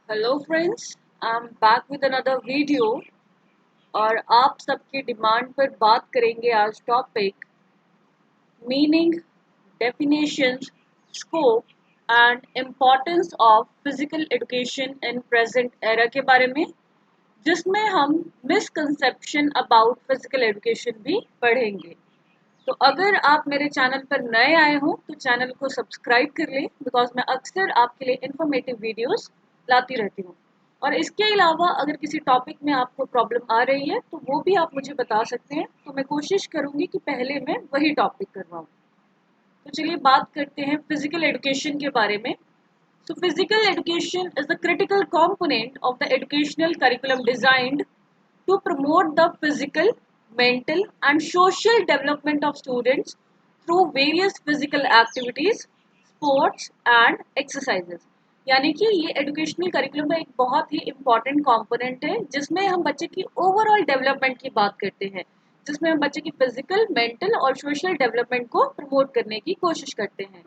Hello friends, I am back with another video. और आप सबकी डिमांड पर बात करेंगे आज topic meaning, definitions, scope and importance of physical education in present era के बारे में, जिसमें हम मिसकंसेप्शन अबाउट फिजिकल एजुकेशन भी पढ़ेंगे। तो अगर आप मेरे चैनल पर नए आए हो तो चैनल को सब्सक्राइब कर लें, बिकॉज मैं अक्सर आपके लिए इंफॉर्मेटिव वीडियोस लाती रहती हूँ। और इसके अलावा अगर किसी टॉपिक में आपको प्रॉब्लम आ रही है तो वो भी आप मुझे बता सकते हैं, तो मैं कोशिश करूँगी कि पहले मैं वही टॉपिक करवाऊँ। तो चलिए बात करते हैं फिजिकल एजुकेशन के बारे में। So physical education is the critical component of the educational curriculum designed to promote the physical, mental and social development of students through various physical activities, sports and exercises। यानी कि ये educational curriculum का एक बहुत ही important component है, जिसमें हम बच्चे की ओवरऑल डेवलपमेंट की बात करते हैं, जिसमें हम बच्चे की फिजिकल, मेंटल और सोशल डेवलपमेंट को प्रमोट करने की कोशिश करते हैं।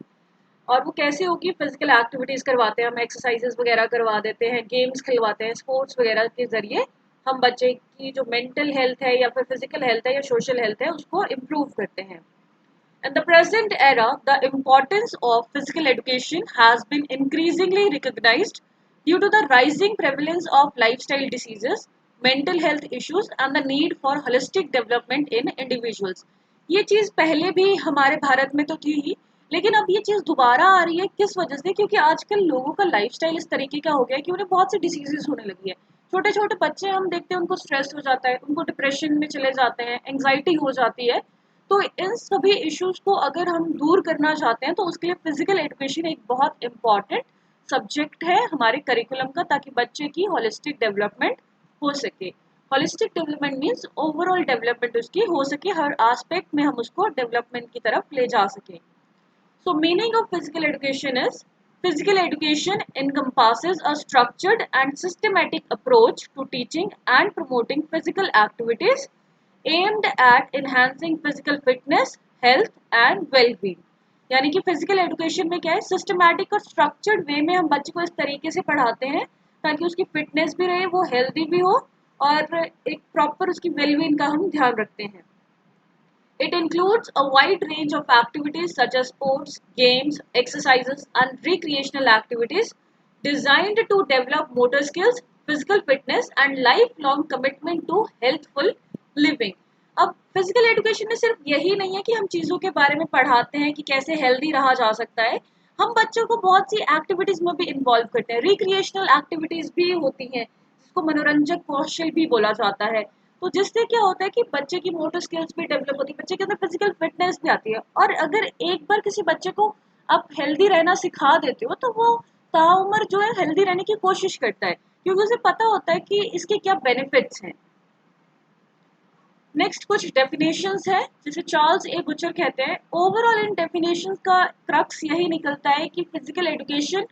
और वो कैसे होगी? फिजिकल एक्टिविटीज करवाते हैं, हम एक्सरसाइजेस वगैरह करवा देते हैं, गेम्स खिलवाते हैं, स्पोर्ट्स वगैरह के जरिए हम बच्चे की जो मेंटल हेल्थ है या फिर फिजिकल हेल्थ है या सोशल हेल्थ है उसको इम्प्रूव करते हैं। In the present era, the importance of physical education has been increasingly recognized due to the rising prevalence of lifestyle diseases, mental health issues, and the need for holistic development in individuals। ये चीज़ पहले भी हमारे भारत में तो थी ही, लेकिन अब ये चीज़ दोबारा आ रही है। किस वजह से? क्योंकि आजकल लोगों का लाइफस्टाइल इस तरीके का हो गया है कि उन्हें बहुत सी डिसीजेस होने लगी है। छोटे छोटे बच्चे हम देखते हैं, उनको स्ट्रेस हो जाता है, उनको डिप्रेशन में चले जाते हैं, एंग्जाइटी हो जाती है। तो इन सभी इश्यूज को अगर हम दूर करना चाहते हैं तो उसके लिए फिजिकल एजुकेशन एक बहुत इम्पॉर्टेंट सब्जेक्ट है हमारे करिकुलम का, ताकि बच्चे की होलिस्टिक डेवलपमेंट हो सके। Holistic development means overall development उसकी हो सके, हर एस्पेक्ट में हम उसको डेवलपमेंट की तरफ ले जा सके। So meaning of physical education is physical education encompasses a structured and systematic approach to teaching and promoting physical activities aimed at enhancing physical fitness, health and well-being। यानी कि फिजिकल एजुकेशन में क्या है, सिस्टमैटिक और structured way में हम बच्चे को इस तरीके से पढ़ाते हैं ताकि उसकी फिटनेस भी रहे, वो हेल्दी भी हो और एक प्रॉपर उसकी वेलबींग का हम ध्यान रखते हैं। It includes a wide range of activities such as sports, games, exercises, and recreational activities designed to develop motor skills, physical fitness, and lifelong commitment to healthful living। अब फिजिकल एजुकेशन में सिर्फ यही नहीं है कि हम चीज़ों के बारे में पढ़ाते हैं कि कैसे हेल्दी रहा जा सकता है, हम बच्चों को बहुत सी एक्टिविटीज़ में भी इन्वॉल्व करते हैं। रिक्रिएशनल एक्टिविटीज़ भी होती हैं, जिसको मनोरंजक कौशल भी बोला जाता है। तो जिससे क्या होता है कि बच्चे की मोटर स्किल्स भी डेवलप होती है, बच्चे के अंदर फिजिकल फिटनेस भी आती है। और अगर एक बार किसी बच्चे को आप हेल्दी रहना सिखा देते हो तो वो ताउम्र जो है हेल्दी रहने की कोशिश करता है, क्योंकि उसे पता होता है कि इसके क्या बेनिफिट्स हैं। नेक्स्ट कुछ डेफिनेशंस है, जिसे चार्ल्स ए बुचर कहते हैं। ओवरऑल इन डेफिनेशंस का क्रक्स यही निकलता है कि फिजिकल एजुकेशन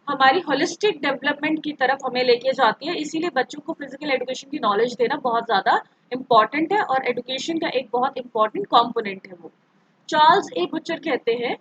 हमारी होलिस्टिक डेवलपमेंट की तरफ हमें लेके जाती है, इसीलिए बच्चों को फिजिकल एजुकेशन की नॉलेज देना बहुत ज़्यादा इम्पॉर्टेंट है और एजुकेशन का एक बहुत इंपॉर्टेंट कॉम्पोनेंट है वो। चार्ल्स ए बुचर कहते हैं,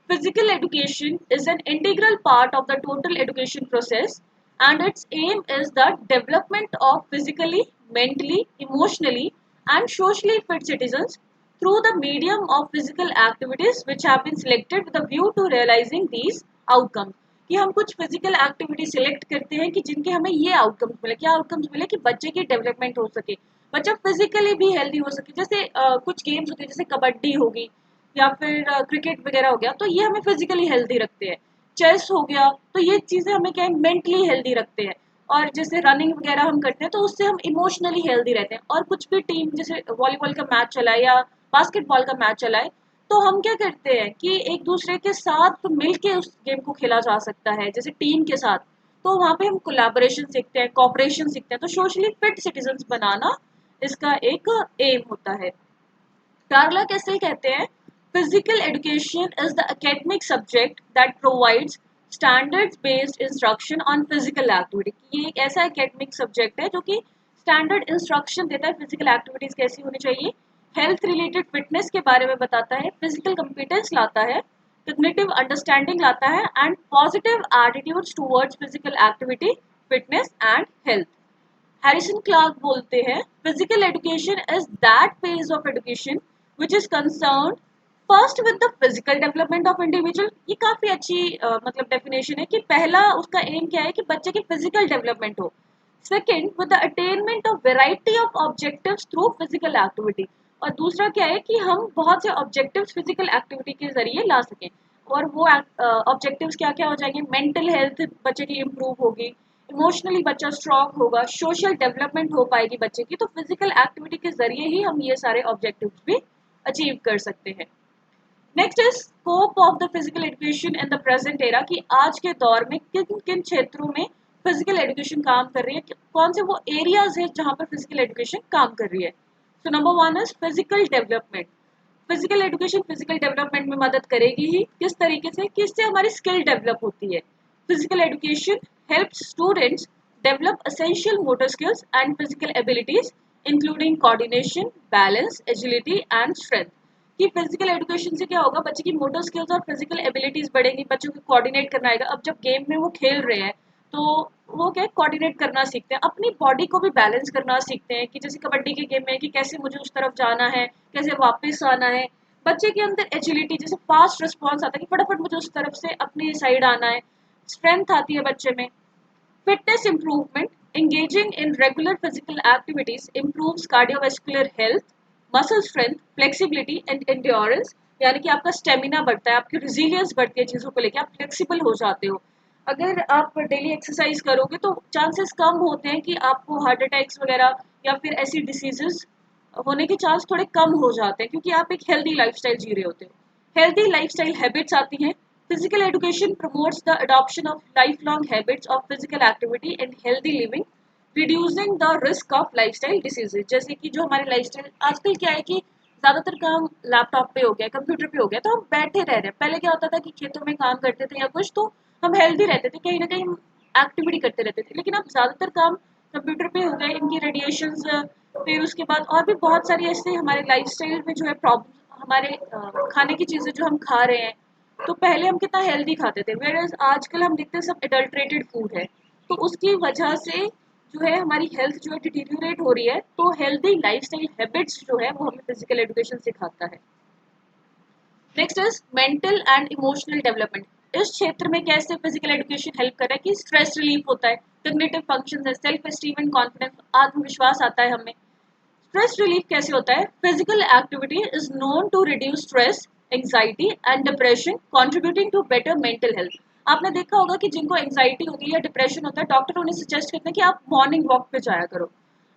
physical education is an integral part of the total education process and its aim is the development of physically, mentally, emotionally, and socially fit citizens through the medium of physical activities which have been selected with a view to realizing these outcomes। कि हम कुछ physical activity select करते हैं कि जिनके हमें ये outcomes मिले। क्या आउटकम्स मिले? कि बच्चे की डेवलपमेंट हो सके, बच्चा फिजिकली भी हेल्दी हो सके। जैसे कुछ गेम्स होते हैं, जैसे कबड्डी होगी या फिर क्रिकेट वगैरह हो गया, तो ये हमें फिजिकली हेल्दी रखते हैं। चेस हो गया, तो ये चीज़ें हमें क्या है, मेंटली हेल्दी रखते हैं। और जैसे रनिंग वगैरह हम करते हैं तो उससे हम इमोशनली हेल्दी रहते हैं। और कुछ भी टीम जैसे वॉलीबॉल का मैच चलाए या बास्केटबॉल का मैच चलाए, तो हम क्या करते हैं कि एक दूसरे के साथ मिलके उस गेम को खेला जा सकता है, जैसे टीम के साथ। तो वहाँ पे हम कोलैबोरेशन सीखते हैं, कोऑपरेशन सीखते हैं। तो सोशली फिट सिटीजन्स बनाना इसका एक एम होता है। कार्ला कैसे कहते हैं, physical education is the academic subject that provides standards based instruction on physical activity. ये एक ऐसा एकेडमिक सब्जेक्ट है जो कि स्टैंडर्ड इंस्ट्रक्शन देता है फिजिकल एक्टिविटीज कैसी होनी चाहिए, हेल्थ रिलेटेड फिटनेस के बारे में बताता है, फिजिकल कॉम्पिटेंस लाता है, कॉग्निटिव अंडरस्टैंडिंग लाता है and positive attitudes towards physical activity fitness and health. Harrison Clark बोलते हैं physical education is that phase of education which is concern first with the physical development of individual. ये काफी अच्छी मतलब डेफिनेशन है कि पहला उसका एम क्या है कि बच्चे की फिजिकल डेवलपमेंट हो। Second with the attainment of variety of objectives through physical activity. और दूसरा क्या है कि हम बहुत से ऑब्जेक्टिव्स फिजिकल एक्टिविटी के जरिए ला सकें। और वो ऑब्जेक्टिव्स क्या क्या हो जाएंगे, मेंटल हेल्थ बच्चे की इम्प्रूव होगी, इमोशनली बच्चा स्ट्रॉन्ग होगा, सोशल डेवलपमेंट हो पाएगी बच्चे की। तो फिजिकल एक्टिविटी के जरिए ही हम ये सारे ऑब्जेक्टिव्स भी अचीव कर सकते हैं। Next is scope of the physical education in the present era, कि आज के दौर में किन किन क्षेत्रों में फिजिकल एजुकेशन काम कर रही है, कौन से वो एरियाज है जहाँ पर फिजिकल एजुकेशन काम कर रही है। So number one is physical development. Physical education physical development में मदद करेगी ही, किस तरीके से कि इससे हमारी स्किल डेवलप होती है। Physical education helps students develop essential motor skills and physical abilities including coordination, balance, agility and strength. कि फिजिकल एजुकेशन से क्या होगा, बच्चे की मोटर स्किल्स और फिजिकल एबिलिटीज बढ़ेंगी, बच्चों को कोऑर्डिनेट करना आएगा। अब जब गेम में वो खेल रहे हैं तो वो क्या कोऑर्डिनेट करना सीखते हैं, अपनी बॉडी को भी बैलेंस करना सीखते हैं, कि जैसे कबड्डी के गेम में कि कैसे मुझे उस तरफ जाना है, कैसे वापस आना है। बच्चे के अंदर एजिलिटी, जैसे फास्ट रिस्पॉन्स आता है कि फटाफट मुझे उस तरफ से अपनी साइड आना है। स्ट्रेंथ आती है बच्चे में। Fitness improvement, engaging in regular physical activities improves cardiovascular health, muscle strength, flexibility and endurance। यानी कि आपका स्टेमिना बढ़ता है, आपकी resilience बढ़ती है चीज़ों को लेकर, आप फ्लेक्सिबल हो जाते हो। अगर आप डेली एक्सरसाइज करोगे तो चांसेस कम होते हैं कि आपको हार्ट अटैक्स वगैरह या फिर ऐसी डिसीजेस होने के चांस थोड़े कम हो जाते हैं, क्योंकि आप एक हेल्दी लाइफस्टाइल जी रहे होते हो। हेल्दी लाइफस्टाइल हैबिट्स आती हैं। Physical education promotes the adoption of life long habits of physical activity and healthy living, reducing the risk of lifestyle diseases. जैसे कि जो हमारे लाइफस्टाइल आजकल क्या है कि ज्यादातर काम लैपटॉप पे हो गया, कंप्यूटर पे हो गया, तो हम बैठे रह रहे हैं। पहले क्या होता था कि खेतों में काम करते थे या कुछ, तो हम हेल्दी रहते थे, कहीं ना कहीं एक्टिविटी करते रहते थे। लेकिन अब ज्यादातर काम कंप्यूटर पे हो गए, इनकी रेडिएशंस, फिर उसके बाद और भी बहुत सारी ऐसे हमारे लाइफस्टाइल में जो है प्रॉब्लम, हमारे खाने की चीजें जो हम खा रहे हैं। तो पहले हम कितना हेल्दी खाते थे, वेयर आजकल हम देखते हैं सब एडल्ट्रेटेड फूड है। तो उसकी वजह से जो है हमारी हेल्थ जो है डिटीरियोरेट हो रही है। तो हेल्दी लाइफस्टाइल हैबिट्स जो है वो हमें फिजिकल एजुकेशन सिखाता है। Next is mental and emotional development. इस क्षेत्र में कैसे फिजिकल एजुकेशन हेल्प कर रहा है कि स्ट्रेस रिलीफ होता है, कॉग्निटिव फंक्शंस है, सेल्फ एस्टीम एंड कॉन्फिडेंस, आत्मविश्वास आता है हमें। स्ट्रेस रिलीफ कैसे होता है, physical activity is known to reduce stress, anxiety and depression, contributing to better mental health. आपने देखा होगा कि जिनको एंजाइटी होती है या डिप्रेशन होता है, डॉक्टर उन्हें सजेस्ट करते हैं कि आप मॉर्निंग वॉक पे जाया करो,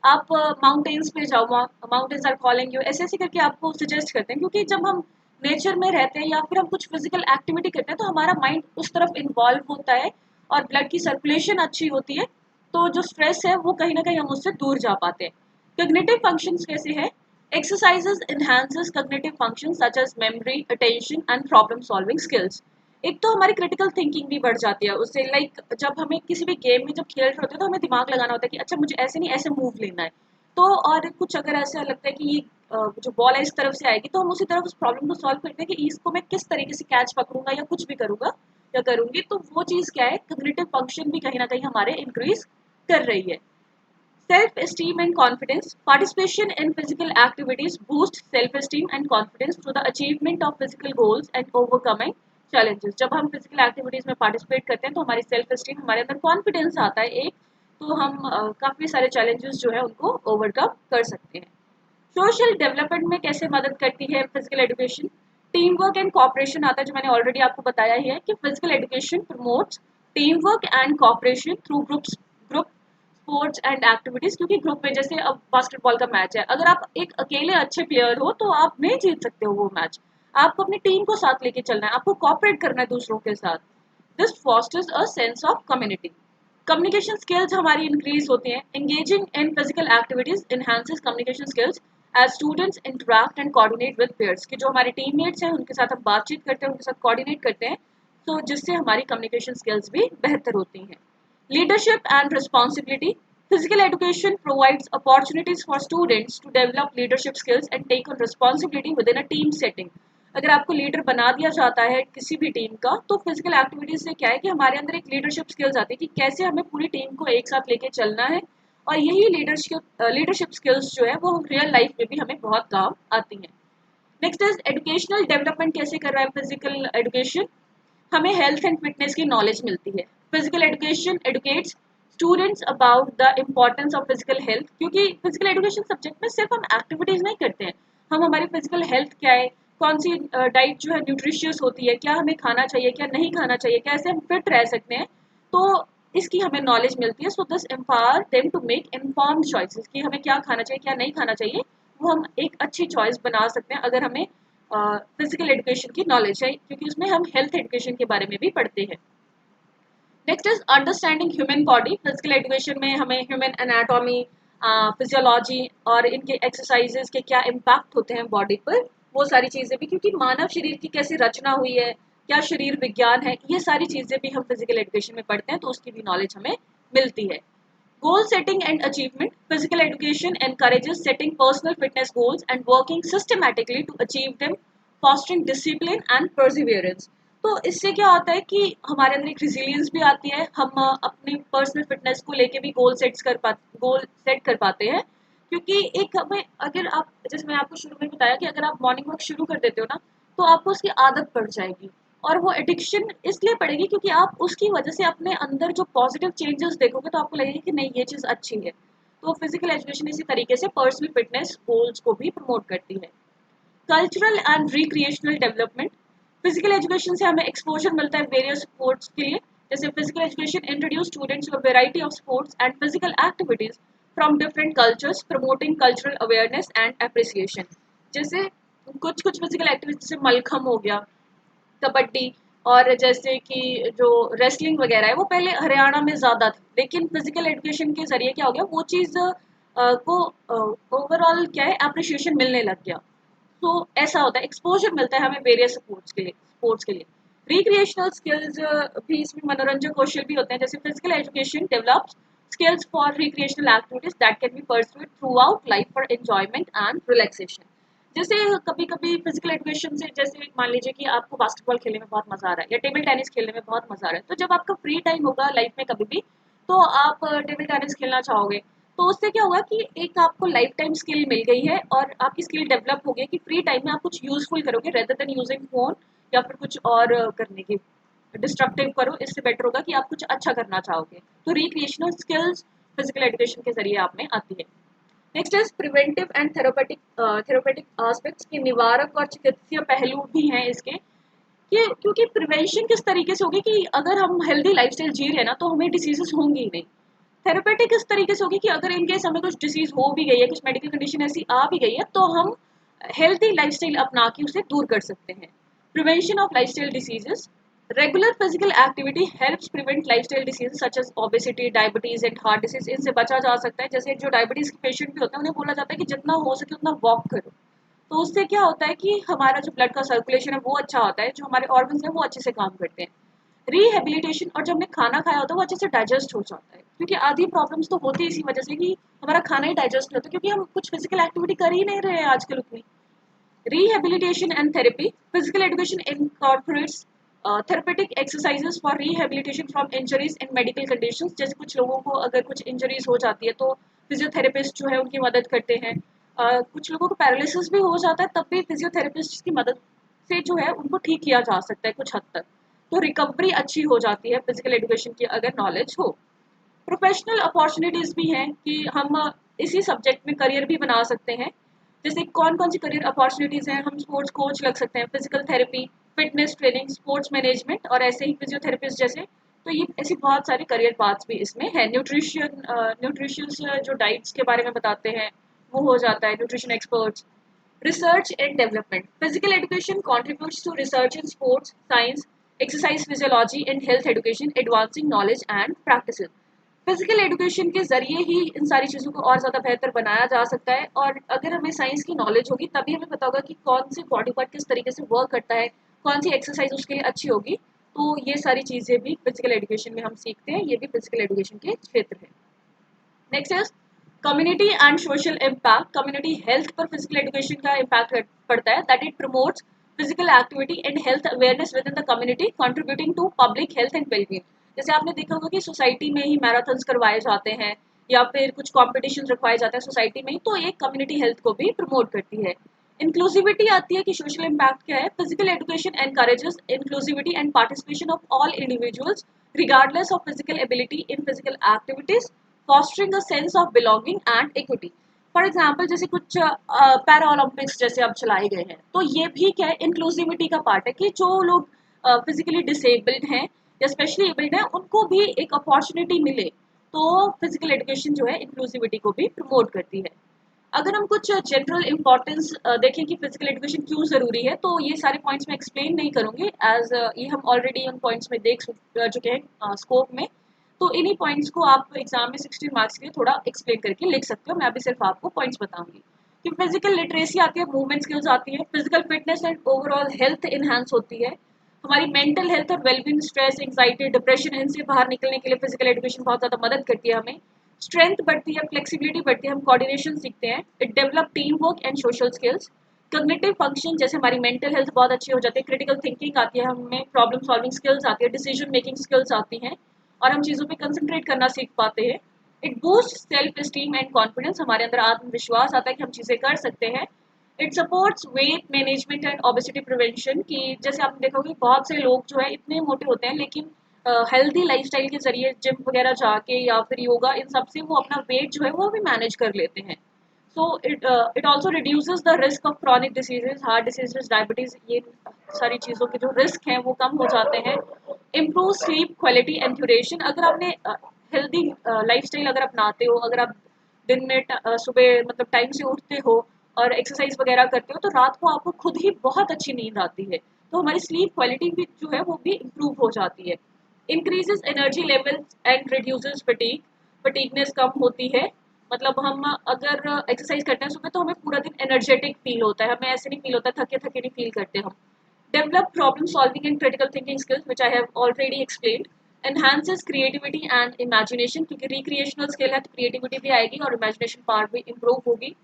आप माउंटेन्स पे जाओ, माउंटेन्स आर कॉलिंग यू, ऐसे ऐसे करके आपको सजेस्ट करते हैं। क्योंकि जब हम नेचर में रहते हैं या फिर हम कुछ फिजिकल एक्टिविटी करते हैं तो हमारा माइंड उस तरफ इन्वॉल्व होता है और ब्लड की सर्कुलेशन अच्छी होती है। तो जो स्ट्रेस है वो कहीं ना कहीं हम उससे दूर जा पाते हैं। कॉग्निटिव फंक्शंस कैसे है, exercises enhances cognitive functions such as memory, attention and problem solving skills. एक तो हमारी क्रिटिकल थिंकिंग भी बढ़ जाती है उससे। लाइक जब हमें किसी भी गेम में जब खेल रहे होते हैं तो हमें दिमाग लगाना होता है कि अच्छा मुझे ऐसे नहीं ऐसे मूव लेना है। तो और कुछ अगर ऐसा लगता है कि ये जो बॉल है इस तरफ से आएगी तो हम उसी तरफ उस प्रॉब्लम को सॉल्व करते हैं कि इसको मैं किस तरीके से कैच पकड़ूंगा या कुछ भी करूंगा या करूंगी। तो वो चीज़ क्या है, कॉग्निटिव फंक्शन भी कहीं ना कहीं हमारे इंक्रीज कर रही है। Self-esteem and confidence. Participation in physical activities boosts self-esteem and confidence through the achievement of physical goals and overcoming challenges. जब हम physical activities में participate करते हैं तो हमारी self esteem, हमारे अंदर confidence आता है एक, तो हम काफ़ी सारे challenges जो है उनको overcome कर सकते हैं। सोशल डेवलपमेंट में कैसे मदद करती है physical education, team work and cooperation आता है, जो मैंने ऑलरेडी आपको बताया ही है कि physical education promotes team work and cooperation through group sports and activities. क्योंकि ग्रुप में जैसे अब बास्केटबॉल का मैच है, अगर आप एक अकेले अच्छे प्लेयर हो तो आप नहीं जीत सकते हो वो मैच। आपको अपनी टीम को साथ लेके चलना है, आपको कॉपरेट करना है दूसरों के साथ। This fosters a sense of community. Communication skills हमारी इंक्रीज होती हैं। Engaging in physical activities enhances communication skills as students interact and coordinate with peers. कि जो हमारे टीममेट्स हैं उनके साथ हम बातचीत करते हैं, उनके साथ कोऑर्डिनेट करते हैं, तो जिससे हमारी कम्युनिकेशन स्किल्स भी बेहतर होती हैं। Leadership and responsibility. Physical education provides opportunities for students to develop leadership skills and take on responsibility within a team setting. अगर आपको लीडर बना दिया जाता है किसी भी टीम का, तो फिजिकल एक्टिविटीज से क्या है कि हमारे अंदर एक लीडरशिप स्किल्स आती है कि कैसे हमें पूरी टीम को एक साथ लेके चलना है। और यही लीडरशिप स्किल्स जो है वो रियल लाइफ में भी हमें बहुत काम आती हैं। नेक्स्ट इज एजुकेशनल डेवलपमेंट कैसे कर रहा है फिजिकल एजुकेशन। हमें हेल्थ एंड फिटनेस की नॉलेज मिलती है। Physical education educates students about the importance of physical health, क्योंकि फिजिकल एजुकेशन सब्जेक्ट में सिर्फ हम एक्टिविटीज नहीं करते हैं, हम हमारी फिजिकल हेल्थ क्या है, कौन सी डाइट जो है न्यूट्रिशियस होती है, क्या हमें खाना चाहिए क्या नहीं खाना चाहिए, कैसे हम फिट रह सकते हैं, तो इसकी हमें नॉलेज मिलती है। So this empower them to make informed choices कि हमें क्या खाना चाहिए क्या नहीं खाना चाहिए, वो हम एक अच्छी चॉइस बना सकते हैं अगर हमें फिजिकल एजुकेशन की नॉलेज है, क्योंकि उसमें हम हेल्थ एजुकेशन के बारे में भी पढ़ते हैं। Next is understanding human body. Physical education में हमें ह्यूमन एनाटॉमी, फिजियोलॉजी और इनके एक्सरसाइजेस के क्या इम्पैक्ट होते हैं बॉडी पर, वो सारी चीज़ें भी, क्योंकि मानव शरीर की कैसी रचना हुई है, क्या शरीर विज्ञान है, ये सारी चीज़ें भी हम फिजिकल एजुकेशन में पढ़ते हैं, तो उसकी भी नॉलेज हमें मिलती है। Goal setting and achievement. Physical education encourages setting personal fitness goals and working systematically to achieve them, fostering discipline and perseverance. तो इससे क्या होता है कि हमारे अंदर एक रिजिलियंस भी आती है, हम अपनी पर्सनल फिटनेस को लेके भी गोल सेट कर पाते हैं। क्योंकि एक हमें, अगर आप, जैसे मैं आपको शुरू में बताया कि अगर आप मॉर्निंग वॉक शुरू कर देते हो ना, तो आपको उसकी आदत पड़ जाएगी, और वो एडिक्शन इसलिए पड़ेगी क्योंकि आप उसकी वजह से अपने अंदर जो पॉजिटिव चेंजेस देखोगे, तो आपको लगेगा कि नहीं ये चीज़ अच्छी है। तो फिजिकल एजुकेशन इसी तरीके से पर्सनल फिटनेस गोल्स को भी प्रमोट करती है। Cultural and recreational development. Physical education से हमें एक्सपोजर मिलता है वेरियस स्पोर्ट्स के लिए। जैसे physical education introduce students to a variety of sports and physical activities from different cultures, promoting cultural awareness and appreciation. जैसे कुछ कुछ फिजिकल एक्टिविटीज जैसे मलखम हो गया, कबड्डी, और जैसे कि जो रेसलिंग वगैरह है वो पहले हरियाणा में ज़्यादा था, लेकिन फिजिकल एजुकेशन के ज़रिए क्या हो गया, वो चीज़ को ओवरऑल क्या है अप्रिशिएशन मिलने लग गया। तो ऐसा होता है, एक्सपोजर मिलता है हमें वेरियस स्पोर्ट्स के लिए। रिक्रिएशनल स्किल्स भी इसमें मनोरंजन कौशल भी होते हैं। जैसे physical education develops skills for recreational activities that can be pursued throughout life for enjoyment and relaxation. जैसे कभी कभी फिजिकल एजुकेशन से, जैसे मान लीजिए कि आपको बास्केटबॉल खेलने में बहुत मजा आ रहा है या टेबल टेनिस खेलने में बहुत मजा आ रहा है, तो जब आपका फ्री टाइम होगा लाइफ में कभी भी, तो आप टेबल टेनिस खेलना चाहोगे। तो उससे क्या होगा कि एक आपको लाइफ टाइम स्किल मिल गई है और आपकी स्किल डेवलप हो गई कि फ्री टाइम में आप कुछ यूजफुल करोगे रेदर देन यूजिंग फोन या फिर कुछ और करने की डिस्ट्रक्टिव करो, इससे बेटर होगा कि आप कुछ अच्छा करना चाहोगे। तो रिक्रिएशनल स्किल्स फिजिकल एजुकेशन के जरिए आप में आती है। Next is preventive and therapeutic aspects के निवारक और चिकित्सीय पहलू भी हैं इसके, कि क्योंकि प्रिवेंशन किस तरीके से होगी कि अगर हम हेल्दी लाइफस्टाइल जी रहे हैं ना, तो हमें डिसीजेस होंगी ही नहीं। थेरेपेटिक इस तरीके से होगी कि अगर इनकेस हमें कुछ डिसीज हो भी गई है, कुछ मेडिकल कंडीशन ऐसी आ भी गई है, तो हम हेल्दी लाइफस्टाइल अपना के उसे दूर कर सकते हैं। Prevention of lifestyle diseases. Regular physical activity helps prevent lifestyle disease such as obesity, diabetes and heart disease. इनसे बचा जा सकता है। जैसे जो डायबिटीज के पेशेंट भी होते हैं, उन्हें बोला जाता है कि जितना हो सके उतना वॉक करो। तो उससे क्या होता है कि हमारा जो ब्लड का सर्कुलेशन है वो अच्छा होता है, जो हमारे ऑर्गन्स हैं वो अच्छे से काम करते हैं। रिहेबिलिटेशन, और जब हमने खाना खाया होता है वो अच्छे से डाइजेस्ट हो जाता है, क्योंकि आधी प्रॉब्लम्स तो होती है इसी वजह से कि हमारा खाना ही डाइजेस्ट नहीं होता, क्योंकि हम कुछ फिजिकल एक्टिविटी कर ही नहीं रहे हैं आजकल उतनी। Rehabilitation and therapy. Physical education incorporates therapeutic exercises for rehabilitation from injuries in medical conditions. जैसे कुछ लोगों को अगर कुछ इंजरीज हो जाती है तो फिजियोथेरेपिस्ट जो है उनकी मदद करते हैं। कुछ लोगों को पैरालिसिस भी हो जाता है, तब भी फिजियोथेरेपिस्ट की मदद से जो है उनको ठीक किया जा सकता है कुछ हद तक। तो रिकवरी अच्छी हो जाती है फिजिकल एजुकेशन की अगर नॉलेज हो। प्रोफेशनल अपॉर्चुनिटीज भी हैं कि हम इसी सब्जेक्ट में करियर भी बना सकते हैं। जैसे कौन कौन सी करियर अपॉर्चुनिटीज हैं, हम स्पोर्ट्स कोच लग सकते हैं, physical therapy, fitness training, sports management, और ऐसे ही फिजियोथेरेपिस्ट जैसे। तो ये ऐसी बहुत सारे करियर पाथ्स भी इसमें है। न्यूट्रिशियस जो डाइट्स के बारे में बताते हैं वो हो जाता है, nutrition experts. Research and development. Physical education contributes to research in sports, science, exercise physiology, and health education, advancing knowledge and practices. Physical education के जरिए ही इन सारी चीज़ों को और ज़्यादा बेहतर बनाया जा सकता है, और अगर हमें साइंस की नॉलेज होगी तभी हमें पता होगा कि कौन से बॉडी पार्ट किस तरीके से वर्क करता है, कौन सी एक्सरसाइज उसके लिए अच्छी होगी। तो ये सारी चीज़ें भी फिजिकल एजुकेशन में हम सीखते हैं, ये भी फिजिकल एजुकेशन के क्षेत्र है। Next is community and social impact. Community health पर फिजिकल एजुकेशन का इम्पैक्ट पड़ता है, that it promotes physical activity and health awareness within the community, contributing to public health and well-being. जैसे आपने देखा होगा कि सोसाइटी में ही मैराथन्स करवाए जाते हैं या फिर कुछ कॉम्पिटिशन रखवाए जाते हैं सोसाइटी में ही, तो एक कम्युनिटी हेल्थ को भी प्रमोट करती है। इंक्लूसिविटी आती है कि सोशल इम्पैक्ट क्या है। Physical education encourages inclusivity and participation of all individuals regardless of physical ability in physical activities, fostering a sense of belonging and equity. For example जैसे कुछ पैरा ओलंपिक्स जैसे अब चलाए गए हैं, तो ये भी क्या है, इंक्लूसिविटी का पार्ट है कि जो लोग फिजिकली डिसेबल्ड हैं या स्पेशली एबल्ड हैं उनको भी एक अपॉर्चुनिटी मिले। तो फिजिकल एजुकेशन जो है इंक्लूसिविटी को भी प्रमोट करती है। अगर हम कुछ जनरल इंपॉर्टेंस देखें कि फिजिकल एजुकेशन क्यों ज़रूरी है, तो ये सारे पॉइंट्स मैं एक्सप्लेन नहीं करूँगी एज ये हम ऑलरेडी उन पॉइंट्स में देख चुके हैं स्कोप में। तो इन्हीं पॉइंट्स को आप एग्जाम में 16 मार्क्स के लिए थोड़ा एक्सप्लेन करके लिख सकते हो। मैं अभी सिर्फ आपको पॉइंट्स बताऊंगी कि फिजिकल लिटरेसी आती है, मूवमेंट स्किल्स आती है, physical fitness and overall health enhance होती है, हमारी मेंटल हेल्थ और वेलबींग, स्ट्रेस, एंग्जाइटी, डिप्रेशन, इनसे बाहर निकलने के लिए फिजिकल एजुकेशन बहुत ज़्यादा मदद करती है हमें। स्ट्रेंथ बढ़ती है, फ्लेक्सिबिलिटी बढ़ती है, हम कोऑर्डिनेशन सीखते हैं, it develop team work and social skills. Cognitive function जैसे हमारी मेंटल हेल्थ बहुत अच्छी हो जाती है, क्रिटिकल थिंकिंग आती है, हमें प्रॉब्लम सॉल्विंग स्किल्स आती है, डिसीजन मेकिंग स्किल्स आती हैं और हम चीज़ों पे कंसंट्रेट करना सीख पाते हैं। It boost self esteem and confidence, हमारे अंदर आत्मविश्वास आता है कि हम चीज़ें कर सकते हैं। It supports weight management and obesity prevention, कि जैसे आपने देखा होगा बहुत से लोग जो है इतने मोटे होते हैं लेकिन हेल्दी लाइफस्टाइल के जरिए जिम वगैरह जाके या फिर योगा इन सब से वो अपना वेट जो है वो भी मैनेज कर लेते हैं। So it also reduces the risk of chronic diseases, heart diseases, diabetes, ये सारी चीज़ों के जो रिस्क हैं वो कम हो जाते हैं। Improve sleep quality and duration, अगर आपने हेल्दी लाइफस्टाइल अगर अपनाते हो, अगर आप दिन में सुबह मतलब टाइम से उठते हो और एक्सरसाइज वगैरह करते हो, तो रात को आपको खुद ही बहुत अच्छी नींद आती है, तो हमारी स्लीप क्वालिटी भी जो है वो भी इम्प्रूव हो जाती है। Increases energy level and reduces fatigue, fatigueness कम होती है, मतलब हम अगर एक्सरसाइज करते हैं सुबह तो हमें पूरा दिन एनर्जेटिक फील होता है, हमें ऐसे नहीं फील होता, थके थके नहीं फील करते हम। Develop problem solving and critical thinking skills which I have already explained. Enhances creativity and imagination, क्योंकि रिक्रिएशनल स्किल है तो क्रिएटिविटी भी आएगी और इमेजिनेशन पार्ट भी इम्प्रूव होगी।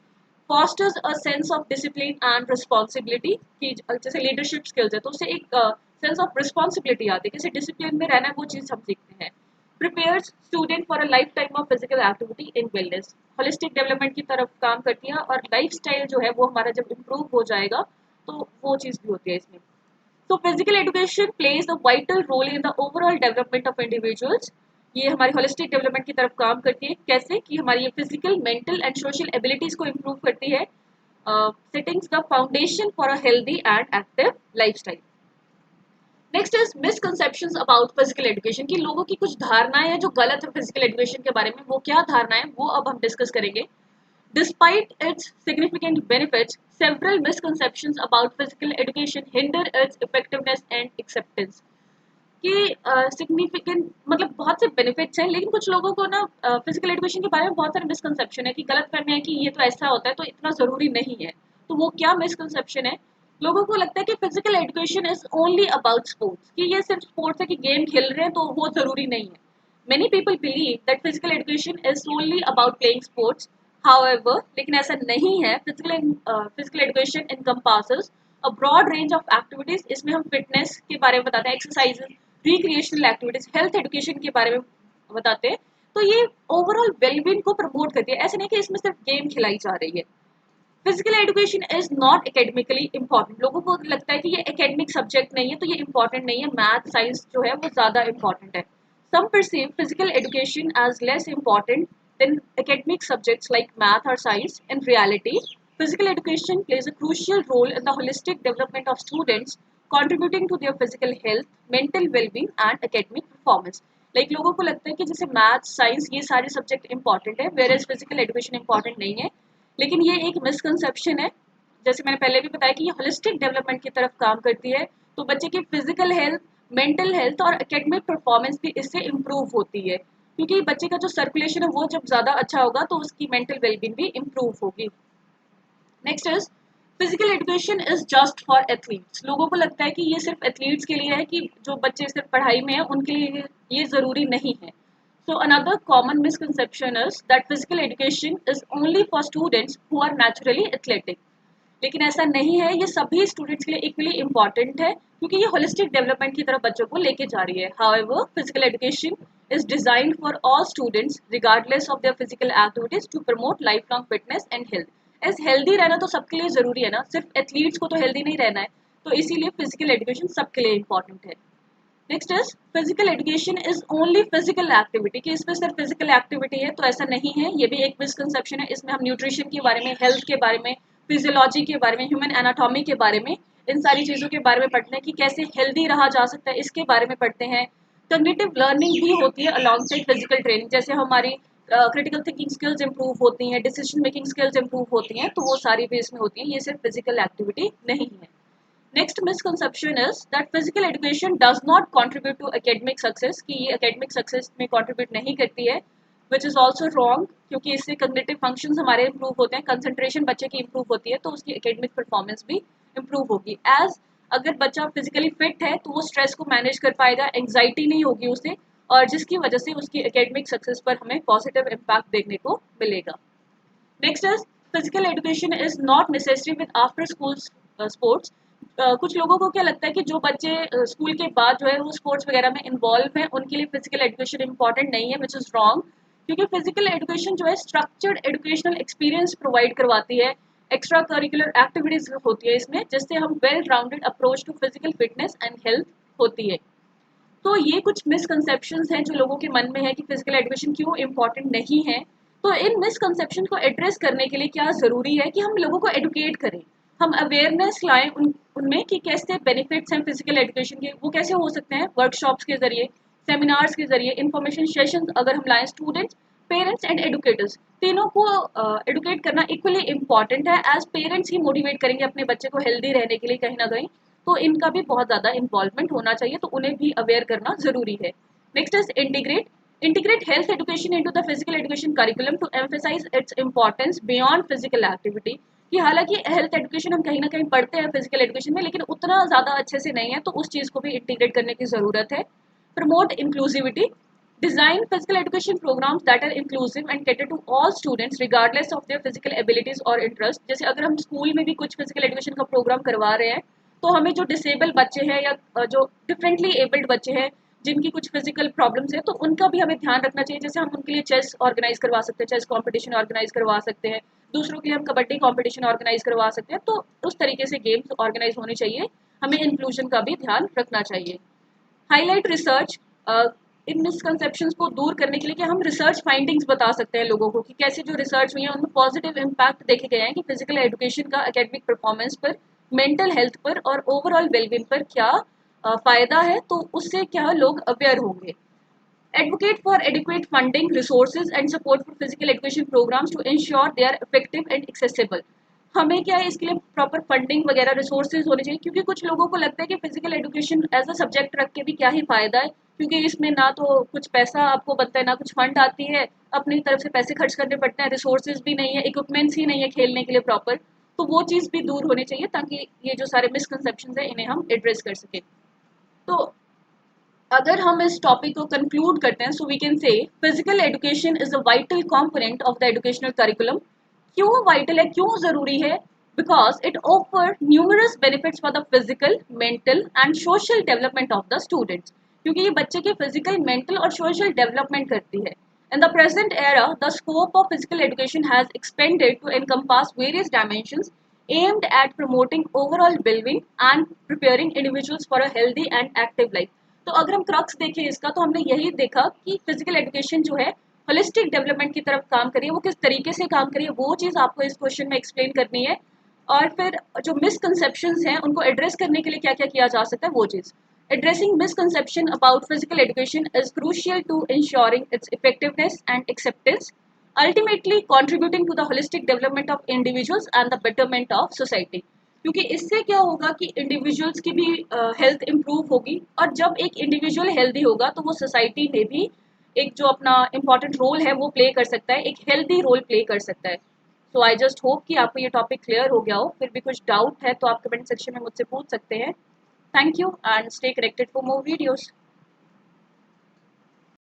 Fosters a sense of discipline and responsibility, कि जैसे लीडरशिप स्किल्स है तो उससे एक सेंस ऑफ रिस्पॉन्सिबिलिटी आती है, कैसे डिसिप्लिन में रहना है वो चीज़ हम सीखते हैं। Prepares student for a life time of physical activity in wellness, holistic development की तरफ काम करती है और लाइफ स्टाइल जो है वो हमारा जब इम्प्रूव हो जाएगा तो वो चीज़ भी होती है इसमें। So physical education plays a vital role in the overall development of individuals. ये हमारी होलिस्टिक डेवलपमेंट की तरफ काम करती है, कैसे कि हमारी ये physical, mental and social abilities को इम्प्रूव करती है, settings the foundation for a healthy and active lifestyle. Next is misconceptions about physical education, की लोगों की कुछ धारणाएं हैं जो गलत है फिजिकल एजुकेशन के बारे में, वो क्या धारणाएं वो अब हम डिस्कस करेंगे। Despite its significant benefits, several misconceptions about physical education hinder its effectiveness and acceptance. कि सिग्निफिकेंट मतलब बहुत से बेनिफिट्स हैं लेकिन कुछ लोगों को ना फिजिकल एजुकेशन के बारे में बहुत सारे मिसकंसेप्शन है, कि गलत फहमी है कि ये तो ऐसा होता है तो इतना ज़रूरी नहीं है। तो वो क्या मिसकंसेप्शन है, लोगों को लगता है कि physical education is only about sports, कि ये सिर्फ स्पोर्ट्स है कि गेम खेल रहे हैं तो वो ज़रूरी नहीं है। Many people believe that physical education is solely about playing sports. However, लेकिन ऐसा नहीं है। Physical education encompasses a broad range of activities. इसमें हम फिटनेस के बारे में बताते हैं, exercises, recreational activities, health education के बारे में बताते हैं। तो ये ओवरऑल वेलबींग को प्रमोट करती है, ऐसा नहीं कि इसमें सिर्फ गेम खिलाई जा रही है। Physical education is not academically important, लोगों को लगता है कि ये एकेडमिक सब्जेक्ट नहीं है तो ये इंपॉर्टेंट नहीं है, मैथ साइंस जो है वो ज़्यादा इंपॉर्टेंट है। Some perceive physical education as less important than academic subjects like math or science. In reality, physical education plays a crucial role in the holistic development of students, contributing to their physical health, mental well-being, and academic performance. Like लोगों को लगता है कि जैसे math science ये सारे subject important है, whereas physical education important नहीं है, लेकिन ये एक मिसकंसेप्शन है। जैसे मैंने पहले भी बताया कि ये होलिस्टिक डेवलपमेंट की तरफ काम करती है, तो बच्चे की फिजिकल हेल्थ, मेंटल हेल्थ और एकेडमिक परफॉर्मेंस भी इससे इम्प्रूव होती है, क्योंकि बच्चे का जो सर्कुलेशन है वो जब ज़्यादा अच्छा होगा तो उसकी मेंटल वेलबींग भी इम्प्रूव होगी। Next is physical education is just for athletes, लोगों को लगता है कि ये सिर्फ एथलीट्स के लिए है, कि जो बच्चे सिर्फ पढ़ाई में है उनके लिए ये ज़रूरी नहीं है। So another common misconception is that physical education is only for students who are naturally athletic. लेकिन ऐसा नहीं है, ये सभी स्टूडेंट्स के लिए इक्वली इम्पॉर्टेंट है क्योंकि ये होलिस्टिक डेवलपमेंट की तरफ बच्चों को लेके जा रही है। However physical education is designed for all students regardless of their physical activities to promote life long fitness and health. As healthy रहना तो सबके लिए जरूरी है ना, सिर्फ एथलीट्स को तो हेल्दी नहीं रहना है, तो इसीलिए फिजिकल एजुकेशन सबके लिए इम्पॉर्टेंट है। Next is physical education is only physical activity, कि इसमें सिर्फ फिजिकल एक्टिविटी है, तो ऐसा नहीं है, ये भी एक मिसकंसेप्शन है। इसमें हम न्यूट्रिशन के बारे में, हेल्थ के बारे में, फिजियोलॉजी के बारे में, ह्यूमन एनाटॉमी के बारे में, इन सारी चीज़ों के बारे में पढ़ते हैं कि कैसे हेल्दी रहा जा सकता है, इसके बारे में पढ़ते हैं। कॉग्निटिव लर्निंग भी होती है अलॉन्ग साइड फिजिकल ट्रेनिंग, जैसे हमारी क्रिटिकल थिंकिंग स्किल्स इंप्रूव होती हैं, डिसीजन मेकिंग स्किल्स इंप्रूव होती हैं, तो वो सारी भी इसमें होती हैं, ये सिर्फ फिजिकल एक्टिविटी नहीं है। Next misconception is that physical education does not contribute to academic success, कि ये एकेडमिक सक्सेस में कंट्रीब्यूट नहीं करती है, विच इज ऑल्सो रॉन्ग, क्योंकि इससे कॉग्निटिव फंक्शंस हमारे इंप्रूव होते हैं, कंसंट्रेशन बच्चे की इंप्रूव होती है, तो उसकी एकेडमिक परफॉर्मेंस भी इंप्रूव होगी। एज अगर बच्चा फिजिकली फिट है तो वो स्ट्रेस को मैनेज कर पाएगा, एंग्जाइटी नहीं होगी उसे, और जिसकी वजह से उसकी एकेडमिक सक्सेस पर हमें पॉजिटिव इम्पैक्ट देखने को मिलेगा। Next is physical education is not necessary with after school sports. कुछ लोगों को क्या लगता है कि जो बच्चे स्कूल के बाद जो है वो स्पोर्ट्स वगैरह में इन्वॉल्व हैं, उनके लिए फिजिकल एजुकेशन इंपॉर्टेंट नहीं है, विच इज़ रॉन्ग, क्योंकि फिजिकल एजुकेशन जो है स्ट्रक्चर्ड एजुकेशनल एक्सपीरियंस प्रोवाइड करवाती है, एक्स्ट्रा करिकुलर एक्टिविटीज होती है इसमें, जिससे हम well rounded approach to physical fitness and health होती है। तो ये कुछ मिसकंसेप्शंस हैं जो लोगों के मन में है कि फिजिकल एजुकेशन क्यों इम्पोर्टेंट नहीं है। तो इन मिसकंसेप्शन को एड्रेस करने के लिए क्या ज़रूरी है कि हम लोगों को एडुकेट करें, हम अवेयरनेस लाएं उनमें कि कैसे बेनिफिट्स हैं फिजिकल एजुकेशन के, वो कैसे हो सकते हैं, वर्कशॉप्स के ज़रिए, सेमिनार्स के ज़रिए, इंफॉर्मेशन सेशन अगर हम लाएं, स्टूडेंट्स, पेरेंट्स एंड एडुकेटर्स तीनों को एडुकेट करना इक्वली इम्पॉर्टेंट है। एज पेरेंट्स ही मोटिवेट करेंगे अपने बच्चे को हेल्दी रहने के लिए कहीं ना कहीं, तो इनका भी बहुत ज़्यादा इन्वॉल्वमेंट होना चाहिए, तो उन्हें भी अवेयर करना ज़रूरी है। Next is integrate health education into the physical education curriculum to emphasize its importance beyond physical activity, कि हालांकि हेल्थ एजुकेशन हम कहीं ना कहीं पढ़ते हैं फिजिकल एजुकेशन में, लेकिन उतना ज़्यादा अच्छे से नहीं है, तो उस चीज़ को भी इंटीग्रेट करने की ज़रूरत है। Promote inclusivity, design physical education programs that are inclusive and cater to all students regardless of their physical abilities or interest। जैसे अगर हम स्कूल में भी कुछ फिजिकल एजुकेशन का प्रोग्राम करवा रहे हैं, तो हमें जो डिसेबल बच्चे हैं या जो डिफरेंटली एबल्ड बच्चे हैं जिनकी कुछ फिजिकल प्रॉब्लम्स है, तो उनका भी हमें ध्यान रखना चाहिए। जैसे हम उनके लिए चेस ऑर्गेनाइज करवा सकते हैं, चेस कॉम्पिटिशन ऑर्गेनाइज करवा सकते हैं, दूसरों के लिए हम कबड्डी कॉम्पिटिशन ऑर्गेनाइज करवा सकते हैं, तो उस तरीके से गेम्स ऑर्गेनाइज होने चाहिए, हमें इंक्लूजन का भी ध्यान रखना चाहिए। हाईलाइट रिसर्च, इन मिसकंसेप्शंस को दूर करने के लिए कि हम रिसर्च फाइंडिंग्स बता सकते हैं लोगों को कि कैसे जो रिसर्च हुई है उनमें पॉजिटिव इम्पैक्ट देखे गए हैं कि फिजिकल एजुकेशन का एकेडमिक परफॉर्मेंस पर, मेंटल हेल्थ पर और ओवरऑल वेलबींग पर क्या फ़ायदा है, तो उससे क्या लोग अवेयर होंगे। Advocate for adequate funding, resources and support for physical education programs to ensure they are effective and accessible। हमें क्या है इसके लिए प्रॉपर फंडिंग वगैरह रिसोर्सेज होने चाहिए, क्योंकि कुछ लोगों को लगता है कि physical education as a subject रख के भी क्या ही फायदा है, क्योंकि इसमें ना तो कुछ पैसा आपको बनता है, ना कुछ फंड आती है, अपनी तरफ से पैसे खर्च करने पड़ते हैं, रिसोर्सेज भी नहीं है, इक्विपमेंट्स ही नहीं है खेलने के लिए प्रॉपर, तो वो चीज़ भी दूर होनी चाहिए ताकि ये जो सारे मिसकंसेप्शन है इन्हें हम एड्रेस कर सकें। तो अगर हम इस टॉपिक को कंक्लूड करते हैं, so we can say physical education is a vital component of the educational curriculum. क्यों वाइटल है, क्यों जरूरी है? Because it offer numerous benefits for the physical, mental and social development of the students, क्योंकि ये बच्चे के फिजिकल, मेंटल और सोशल डेवलपमेंट करती है। In the present era, the scope of physical education has expanded to encompass various dimensions aimed at promoting overall well-being and preparing individuals for a healthy and active life। तो अगर हम crux देखें इसका, तो हमने यही देखा कि फिजिकल एजुकेशन जो है होलिस्टिक डेवलपमेंट की तरफ काम करिए, वो किस तरीके से काम करिए वो चीज़ आपको इस क्वेश्चन में एक्सप्लेन करनी है, और फिर जो मिसकंसेप्शंस हैं उनको एड्रेस करने के लिए क्या क्या किया जा सकता है वो चीज़। Addressing misconception about physical education is crucial to ensuring its effectiveness and acceptance, ultimately contributing to the holistic development of individuals and the betterment of society। क्योंकि इससे क्या होगा कि इंडिविजुअल्स की भी हेल्थ इम्प्रूव होगी, और जब एक इंडिविजुअल हेल्दी होगा तो वो सोसाइटी में भी एक जो अपना इम्पॉर्टेंट रोल है वो प्ले कर सकता है, एक हेल्दी रोल प्ले कर सकता है। सो आई जस्ट होप कि आपको ये टॉपिक क्लियर हो गया हो। फिर भी कुछ डाउट है तो आप कमेंट सेक्शन में मुझसे पूछ सकते हैं। Thank you and stay connected for more videos.